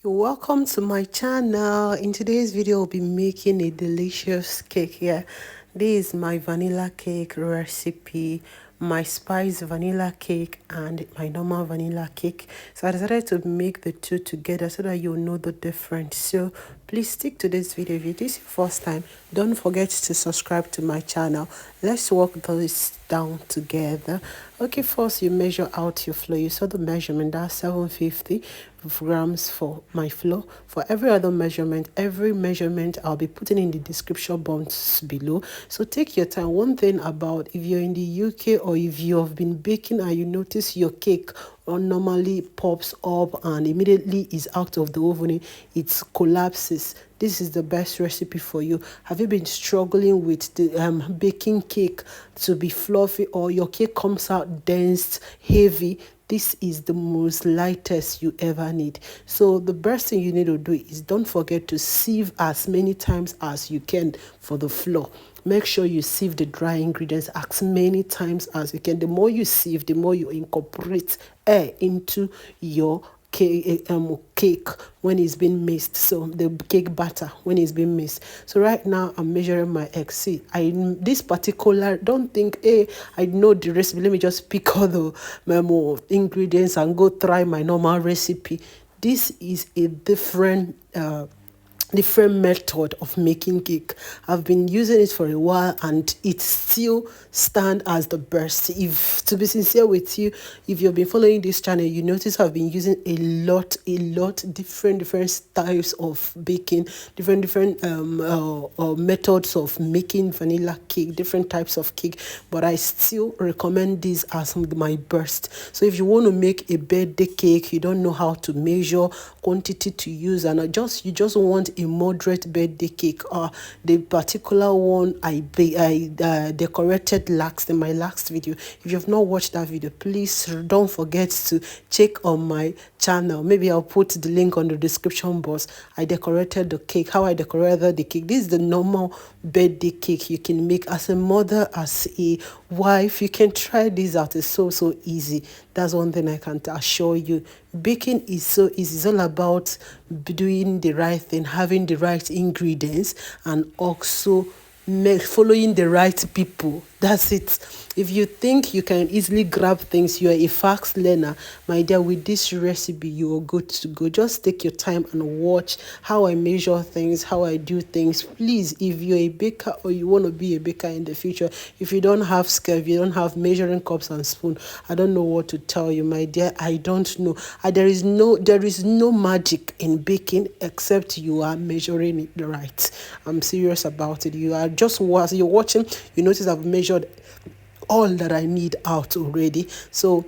You're welcome to my channel. In today's video, I'll be making a delicious cake here. This is my vanilla cake recipe, my spice vanilla cake and my normal vanilla cake. So I decided to make the two together so that you'll know the difference. So please stick to this video. If it is your first time, don't forget to subscribe to my channel. Let's work this down together. Okay, first you measure out your flour. You saw the measurement, that's 750 grams for my flour. For every other measurement, I'll be putting in the description box below. So take your time. One thing about if you're in the UK or if you have been baking and you notice your cake normally pops up and immediately is out of the oven, it collapses. This is the best recipe for you. Have you been struggling with the baking cake to be fluffy, or your cake comes out dense, heavy? This is the most lightest you ever need. So the best thing you need to do is don't forget to sieve as many times as you can for the flour. Make sure you sieve the dry ingredients as many times as you can. The more you sieve, the more you incorporate air into your cake when it's been mixed. So the cake batter when it's been mixed. So right now I'm measuring my eggs. See, this particular, don't think, hey, I know the recipe, let me just pick all the ingredients and go try my normal recipe. This is a different method of making cake. I've been using it for a while and it still stand as the best. If to be sincere with you, if you've been following this channel, you notice I've been using a lot different styles of baking, different methods of making vanilla cake, different types of cake, but I still recommend this as my best. So if you want to make a birthday cake, you don't know how to measure quantity to use, and you just want a moderate birthday cake, or the particular one I decorated last in my last video. If you've not watched that video, please don't forget to check on my channel. Maybe I'll put the link on the description box. I decorated the cake, how I decorated the cake. This is the normal birthday cake you can make as a mother, as a wife. You can try this out. It's so easy. That's one thing I can assure you. Baking is so easy. It's all about doing the right thing, having the right ingredients, and also following the right people. That's it. If you think you can easily grab things, you are a fast learner, my dear. With this recipe, you are good to go. Just take your time and watch how I measure things, how I do things. Please, if you're a baker or you want to be a baker in the future, if you don't have scale, if you don't have measuring cups and spoon, I don't know what to tell you, my dear. I don't know. There is no magic in baking except you are measuring it right. I'm serious about it. You are just, as you're watching, you notice I've measured all that I need out already. So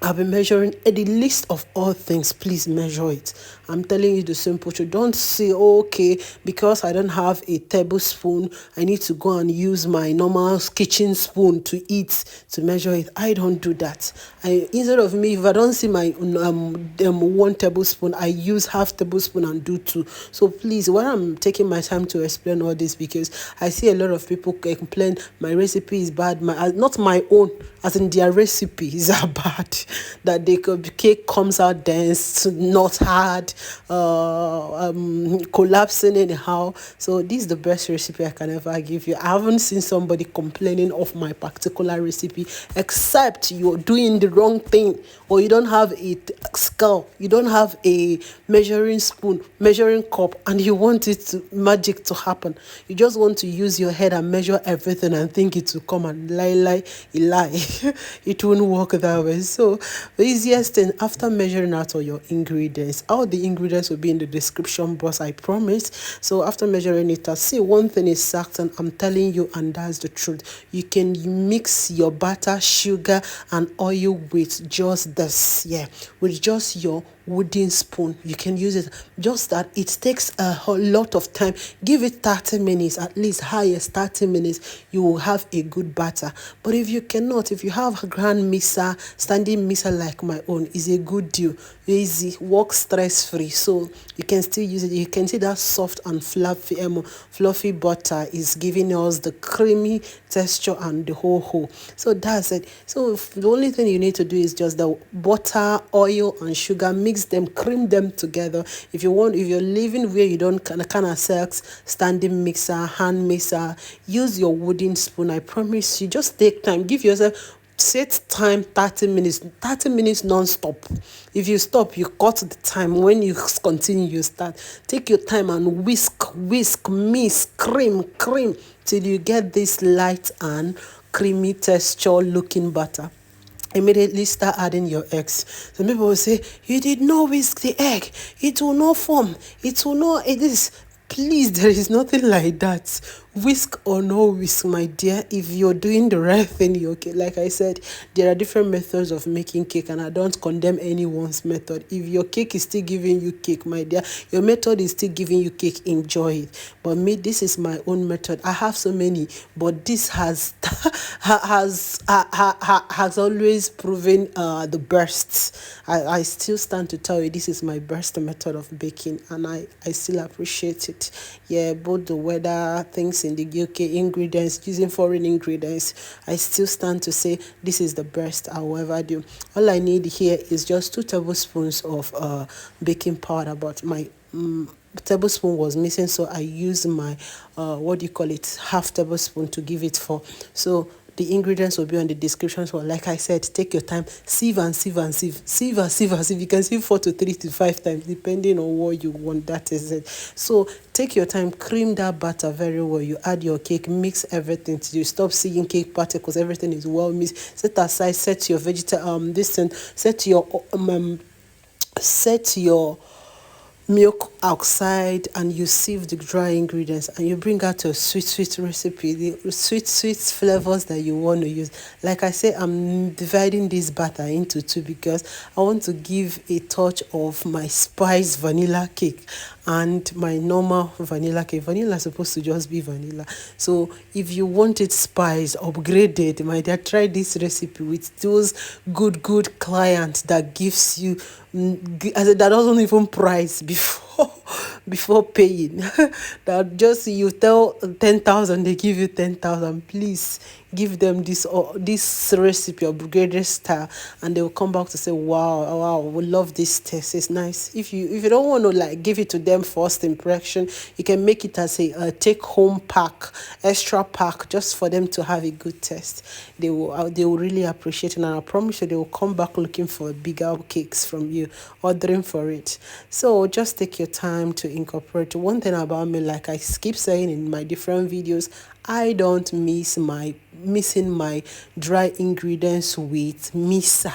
I've been measuring the list of all things. Please measure it. I'm telling you the simple truth. Don't say, oh, okay, because I don't have a tablespoon, I need to go and use my normal kitchen spoon to eat, to measure it. I don't do that. Instead of me, if I don't see my 1 tablespoon, I use half tablespoon and do 2. So please, when I'm taking my time to explain all this, because I see a lot of people complain my recipe is bad, not my own, as in their recipes are bad, that the cake comes out dense, not hard, collapsing anyhow. So this is the best recipe I can ever give you. I haven't seen somebody complaining of my particular recipe, except you're doing the wrong thing, or you don't have a scale, you don't have a measuring spoon, measuring cup, and you want magic to happen. You just want to use your head and measure everything and think it will come, and lie. It won't work that way. So the easiest thing, after measuring out all your ingredients, all the ingredients will be in the description box, I promise. So after measuring it, I see one thing is certain, I'm telling you, and that's the truth. You can mix your butter, sugar, and oil with just this, with just your wooden spoon. You can use it, just that it takes a whole lot of time. Give it 30 minutes, at least highest 30 minutes, you will have a good batter. But if you cannot, if you have a grand mixer, standing mixer like my own is a good deal. Easy, work stress free, so you can still use it. You can see that soft and fluffy butter is giving us the creamy texture and the whole. So that's it. So the only thing you need to do is just the butter, oil, and sugar. Mix them, cream them together. If you're living where you don't kind of sex standing mixer, hand mixer, use your wooden spoon. I promise you, just take time, give yourself set time 30 minutes non-stop. If you stop, you cut the time. When you continue, you start. Take your time and whisk, mix, cream till you get this light and creamy texture looking butter. Immediately start adding your eggs. Some people will say, you did not whisk the egg, it will not form, it will not, it is. Please, there is nothing like that. Whisk or no whisk, my dear. If you're doing the right thing, you're okay. Like I said, there are different methods of making cake, and I don't condemn anyone's method. If your cake is still giving you cake, my dear, your method is still giving you cake, enjoy it. But me, this is my own method. I have so many, but this has has always proven the best. I still stand to tell you this is my best method of baking, and I still appreciate it. Yeah, both the weather, things in the UK, ingredients, using foreign ingredients, I still stand to say this is the best I will ever do. All I need here is just 2 tablespoons of baking powder, but my tablespoon was missing, so I used my half tablespoon to give it 4. So the ingredients will be on the description. So like I said, take your time, sieve and sieve and sieve. You can sieve 4 to 3 to 5 times depending on what you want. That is it. So take your time, cream that batter very well. You add your cake, mix everything till you stop seeing cake particles. Everything is well mixed. Set aside, set your set your milk outside, and you sieve the dry ingredients, and you bring out your sweet recipe, the sweet flavors that you want to use. Like I say, I'm dividing this batter into 2 because I want to give a touch of my spice vanilla cake and my normal vanilla cake. Vanilla is supposed to just be vanilla. So if you want it spice upgraded, my dear, try this recipe with those good clients that gives you that doesn't even price before paying. That just you tell 10,000, they give you 10,000. Please give them this recipe upgraded style, and they will come back to say, wow, we love this taste, it's nice. If you don't want to like give it to them first impression, you can make it as a take home pack, extra pack, just for them to have a good taste. They will really appreciate it, and I promise you they will come back looking for bigger cakes from you, ordering for it. So just take your time to incorporate. One thing about me, like I keep saying in my different videos, I don't mixing my dry ingredients with mixer.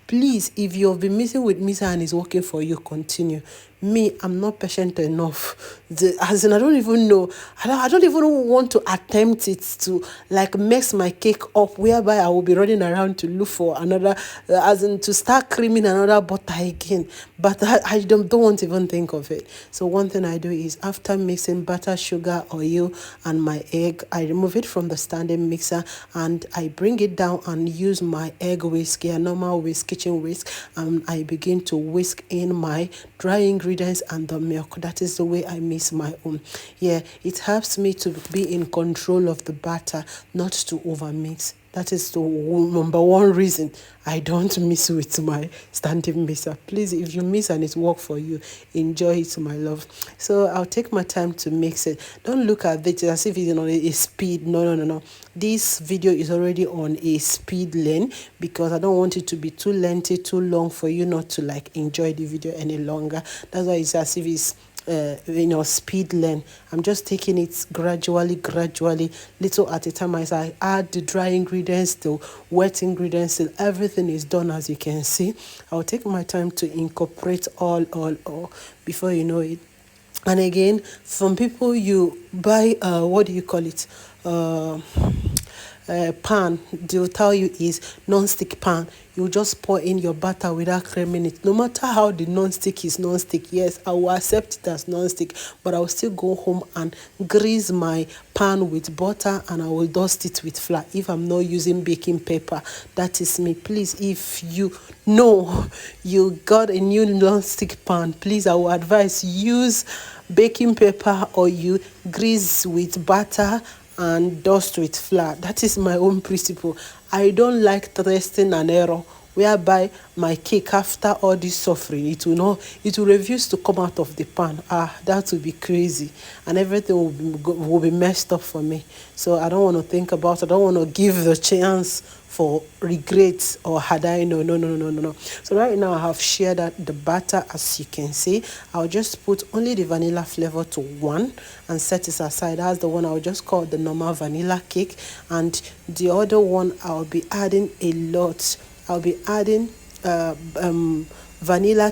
Please, if you've been mixing with mixer and it's working for you, continue. Me, I'm not patient enough. As in, I don't even know. I don't even want to attempt it to like mess my cake up, whereby I will be running around to look for another, as in to start creaming another butter again. But I don't want to even think of it. So one thing I do is after mixing butter, sugar, oil, and my egg, I remove it from the standing mixer and I bring it down and use my egg whisk, a normal whisk, kitchen whisk, and I begin to whisk in my dry ingredients and the milk. That is the way I mix my own. Yeah, it helps me to be in control of the batter, not to overmix. That is the number one reason I don't mix with my standing mixer. Please, if you mix and it works for you, enjoy it, my love. So I'll take my time to mix it. Don't look at it as if it's on a speed. No. This video is already on a speed lane because I don't want it to be too lengthy, too long for you not to like enjoy the video any longer. That's why it's as if it's speed lane. I'm just taking it gradually, little at a time, as I add the dry ingredients, the wet ingredients, till everything is done. As you can see, I'll take my time to incorporate all before you know it. And again, some people, you buy pan they'll tell you is non-stick pan. You just pour in your batter without creaming it. No matter how the non-stick is non-stick, yes, I will accept it as non-stick, but I will still go home and grease my pan with butter and I will dust it with flour if I'm not using baking paper. That is me. Please, if you know you got a new non-stick pan, please, I will advise use baking paper or you grease with butter and dust with flour. That is my own principle. I don't like testing an error whereby my cake, after all this suffering, it will refuse to come out of the pan. That would be crazy, and everything will be messed up for me. So I don't want to think about it. I don't want to give the chance for regrets or had I know. No. So right now I have shared that the batter, as you can see. I'll just put only the vanilla flavor to 1 and set it aside. That's the one I'll just call the normal vanilla cake, and the other one I'll be adding a lot. I'll be adding vanilla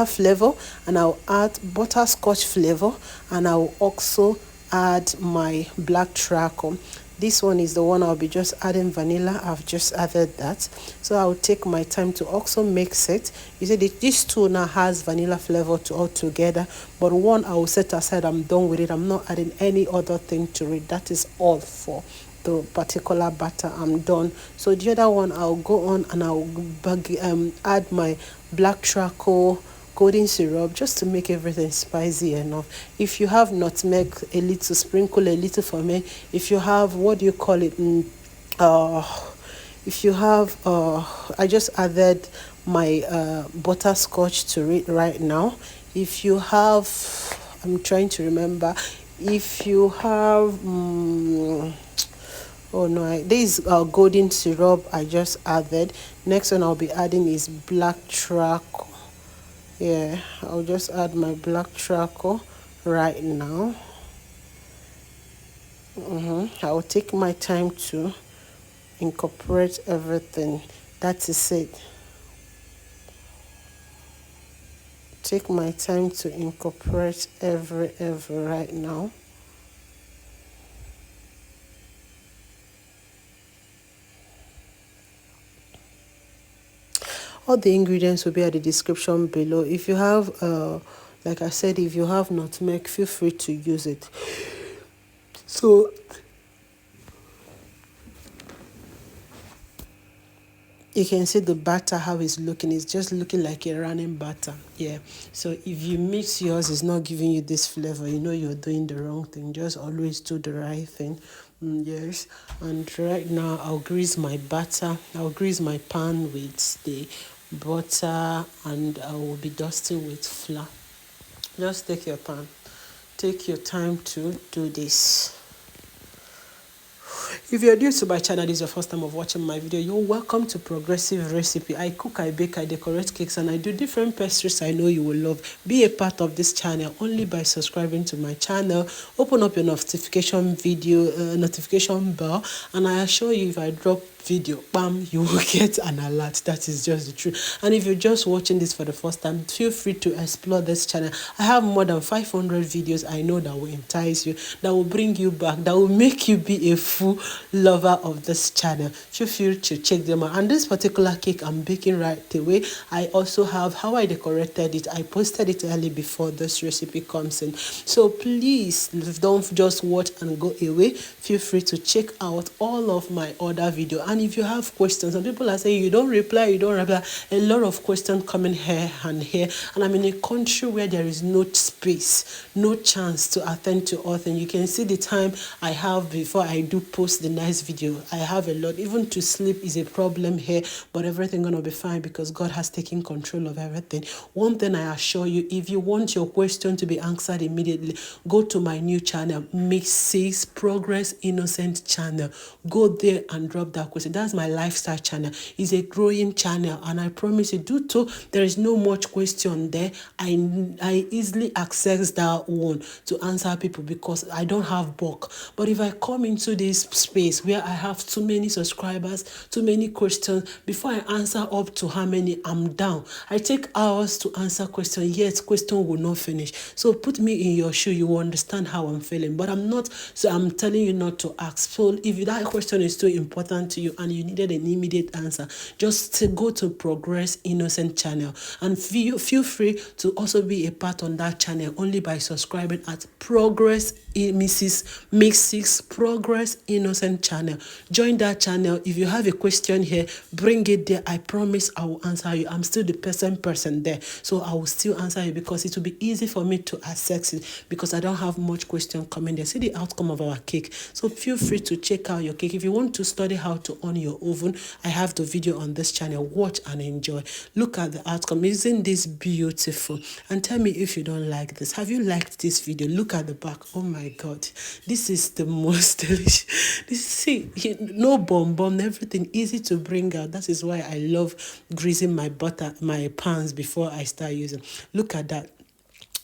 flavor, and I'll add butterscotch flavor, and I'll also add my black charcoal. This one is the one I'll be just adding vanilla. I've just added that. So I'll take my time to also mix it. You see, this two now has vanilla flavor all together, but one I will set aside. I'm done with it. I'm not adding any other thing to it. That is all for the particular batter. I'm done. So the other one I'll go on and I'll add my black charcoal golden syrup just to make everything spicy enough. If you have nutmeg, a little, sprinkle a little for me. If you have, what do you call it, if you have I just added my butterscotch to it right now. If you have, I'm trying to remember, if you have oh no, this is golden syrup I just added. Next one I'll be adding is black charcoal. Yeah, I'll just add my black charcoal right now. I'll take my time to incorporate everything. That is it. Take my time to incorporate every right now. All the ingredients will be at the description below. If you have like I said, if you have nutmeg, feel free to use it. So you can see the batter, how it's looking. It's just looking like a running batter. Yeah. So if you mix yours, it's not giving you this flavor, you know you're doing the wrong thing. Just always do the right thing. Yes. And right now I'll grease my batter. I'll grease my pan with the butter, and I will be dusting with flour. Just take your time. Take your time to do this. If you're new to my channel, this is your first time of watching my video, you're welcome to Progressive Recipe. I cook, I bake, I decorate cakes, and I do different pastries I know you will love. Be a part of this channel only by subscribing to my channel. Open up your notification bell, and I assure you, if I drop video, bam, you will get an alert. That is just the truth. And if you're just watching this for the first time, feel free to explore this channel. I have more than 500 videos I know that will entice you, that will bring you back, that will make you be a full lover of this channel. Feel free to check them out. And this particular cake I'm baking right away, I also have how I decorated it. I posted it early before this recipe comes in. So please don't just watch and go away. Feel free to check out all of my other videos. And if you have questions, some people are saying you don't reply. A lot of questions coming here and here, and I'm in a country where there is no space, no chance to attend to all things. You can see the time I have before I do post the nice video. I have a lot. Even to sleep is a problem here, but everything gonna be fine because God has taken control of everything. One thing I assure you, if you want your question to be answered immediately, go to my new channel, Mrs. Progress Innocent channel. Go there and drop that question. question. That's my lifestyle channel. It's a growing channel, and I promise you, due to there is no much question there, I easily access that one to answer people because I don't have bulk. But if I come into this space where I have too many subscribers, too many questions, before I answer up to how many, I'm down. I take hours to answer questions, yet question will not finish. So put me in your shoe, you will understand how I'm feeling. But I'm not, so I'm telling you not to ask. So if that question is too important to you and you needed an immediate answer, just to go to Progress Innocent channel, and feel free to also be a part on that channel only by subscribing at Progress Mrs. Mix6 Progress Innocent channel. Join that channel. If you have a question here, bring it there. I promise I will answer you. I'm still the person there, so I will still answer you because it will be easy for me to access it because I don't have much question coming there. See the outcome of our cake. So feel free to check out your cake. If you want to study how to on your oven, I have the video on this channel. Watch and enjoy. Look at the outcome. Isn't this beautiful? And tell me if you don't like this. Have you liked this video? Look at the back. Oh my God, this is the most delicious. See, no bomb, everything easy to bring out. That is why I love greasing my pans before I start using. Look at that.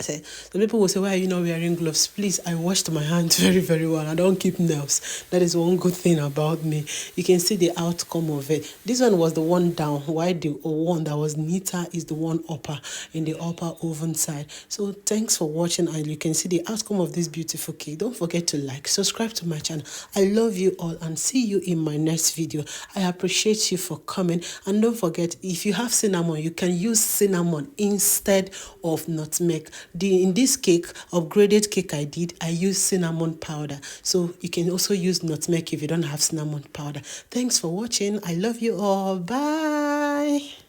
Say, some people will say, why are you not wearing gloves? Please, I washed my hands very, very well. I don't keep nails. That is one good thing about me. You can see the outcome of it. This one was the one down, while the one that was neater is the one upper, in the upper oven side. So thanks for watching, and you can see the outcome of this beautiful cake. Don't forget to like, subscribe to my channel. I love you all and see you in my next video. I appreciate you for coming, and don't forget, if you have cinnamon, you can use cinnamon instead of nutmeg. In this cake, upgraded cake I use cinnamon powder. So you can also use nutmeg if you don't have cinnamon powder. Thanks for watching. I love you all. Bye.